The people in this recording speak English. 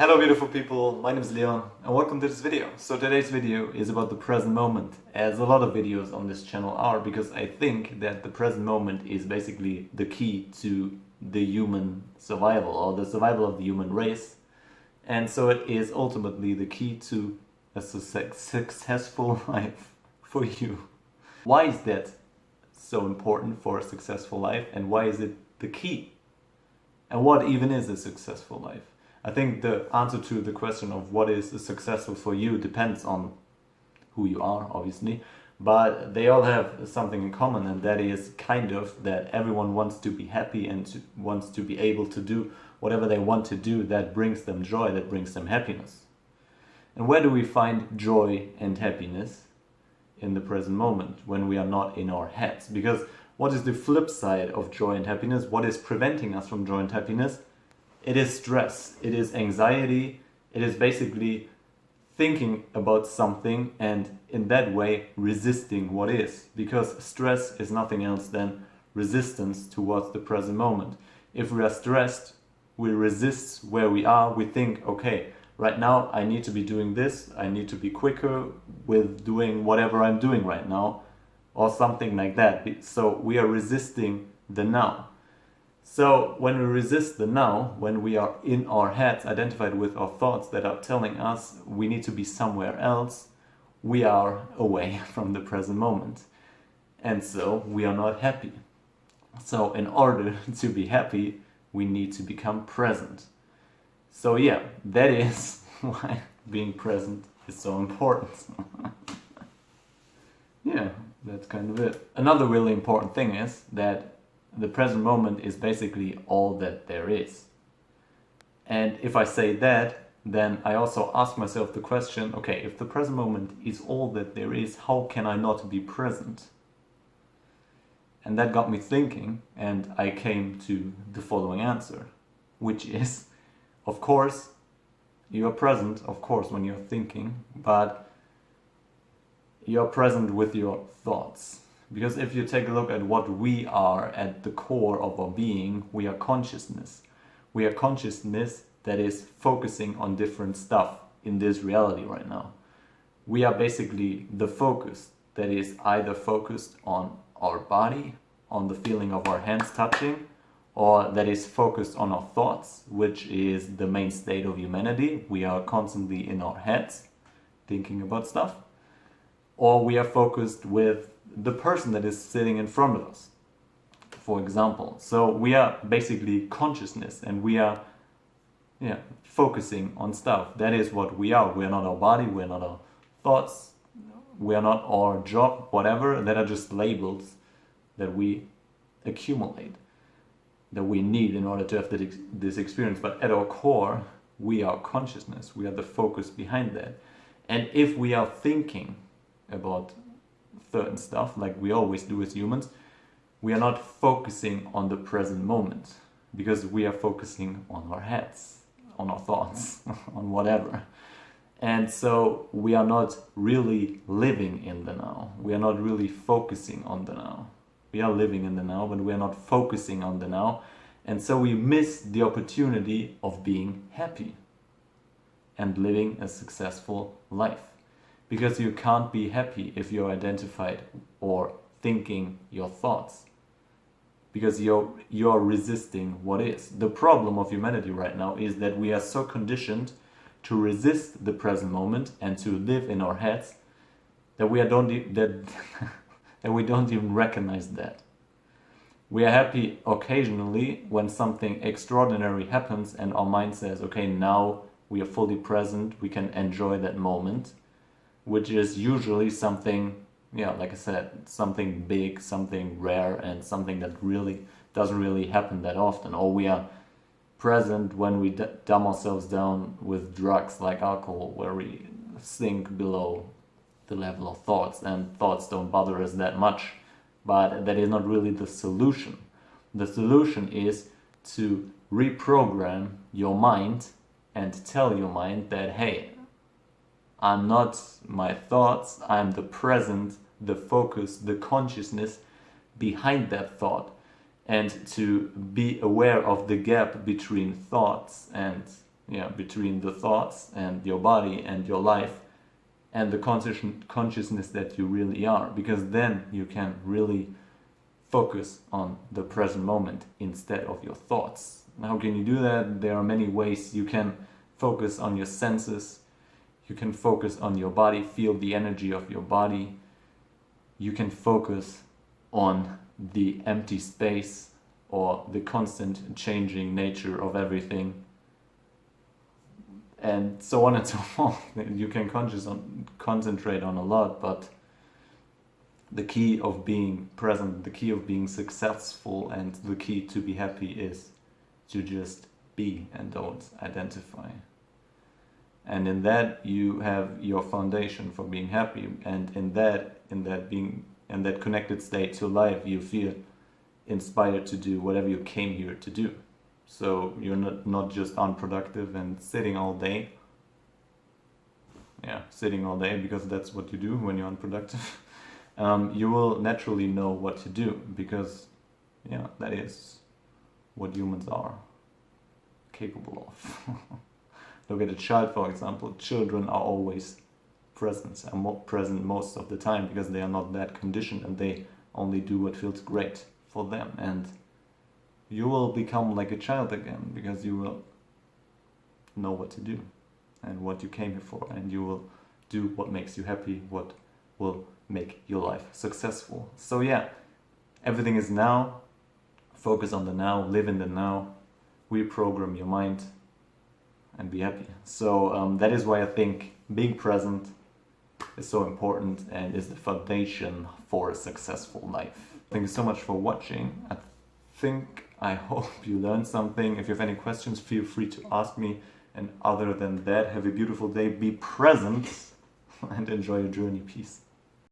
Hello beautiful people, my name is Leon and welcome to this video. So today's video is about the present moment, as a lot of videos on this channel are, because I think that the present moment is basically the key to the human survival, or the survival of the human race. And so it is ultimately the key to a successful life for you. Why is that so important for a successful life, and why is it the key? And what even is a successful life? I think the answer to the question of what is successful for you depends on who you are, obviously, but they all have something in common, and that is kind of that everyone wants to be happy and wants to be able to do whatever they want to do that brings them joy, that brings them happiness. And where do we find joy and happiness? In the present moment, when we are not in our heads. Because what is the flip side of joy and happiness? What is preventing us from joy and happiness? It is stress, it is anxiety, it is basically thinking about something and in that way resisting what is. Because stress is nothing else than resistance towards the present moment. If we are stressed, we resist where we are, we think, okay, right now I need to be doing this, I need to be quicker with doing whatever I'm doing right now, or something like that. So we are resisting the now. So when we resist the now, when we are in our heads, identified with our thoughts that are telling us we need to be somewhere else, we are away from the present moment. And so we are not happy. So in order to be happy, we need to become present. So yeah, that is why being present is so important. Yeah, that's kind of it. Another really important thing is that the present moment is basically all that there is. And if I say that, then I also ask myself the question, okay, if the present moment is all that there is, how can I not be present? And that got me thinking, and I came to the following answer, which is, of course, you are present, of course, when you're thinking, but you're present with your thoughts. Because if you take a look at what we are at the core of our being, we are consciousness. We are consciousness that is focusing on different stuff in this reality right now. We are basically the focus that is either focused on our body, on the feeling of our hands touching, or that is focused on our thoughts, which is the main state of humanity. We are constantly in our heads, thinking about stuff. Or we are focused with the person that is sitting in front of us, for example. So we are basically consciousness, and we are focusing on stuff. That is what we are. We are not our body, we are not our thoughts, we are not our job, whatever. That are just labels that we accumulate, that we need in order to have this experience. But at our core, we are consciousness. We are the focus behind that. And if we are thinking about certain stuff, like we always do as humans, we are not focusing on the present moment, because we are focusing on our heads, on our thoughts, on whatever. And so we are not really living in the now. We are not really focusing on the now. We are living in the now, but we are not focusing on the now. And so we miss the opportunity of being happy and living a successful life. Because you can't be happy if you're identified or thinking your thoughts. Because you're resisting what is. The problem of humanity right now is that we are so conditioned to resist the present moment and to live in our heads that we don't even recognize that. We are happy occasionally when something extraordinary happens and our mind says, okay, now we are fully present, we can enjoy that moment. Which is usually something, like I said, something big, something rare, and something that really doesn't really happen that often. Or we are present when we dumb ourselves down with drugs like alcohol, where we sink below the level of thoughts, and thoughts don't bother us that much. But that is not really the solution. The solution is to reprogram your mind and tell your mind that, hey, I'm not my thoughts, I'm the present, the focus, the consciousness behind that thought. and to be aware of the gap between thoughts and between the thoughts and your body and your life and the consciousness that you really are, because then you can really focus on the present moment instead of your thoughts. How can you do that? There are many ways. You can focus on your senses, you can focus on your body, feel the energy of your body, you can focus on the empty space or the constant changing nature of everything, and so on and so forth. You can concentrate on a lot, but the key of being present, the key of being successful, and the key to be happy is to just be and don't identify. And in that you have your foundation for being happy, and in that connected state to life, you feel inspired to do whatever you came here to do. So you're not just unproductive and sitting all day. Sitting all day, because that's what you do when you're unproductive. You will naturally know what to do, because that is what humans are capable of. Look at a child, for example. Children are always present, and more present most of the time, because they are not that conditioned and they only do what feels great for them. And you will become like a child again, because you will know what to do and what you came here for, and you will do what makes you happy, what will make your life successful. So everything is now. Focus on the now, live in the now, reprogram your mind, and be happy. So that is why I think being present is so important and is the foundation for a successful life. Thank you so much for watching. I hope you learned something. If you have any questions, feel free to ask me. And other than that, have a beautiful day, be present, and enjoy your journey. Peace.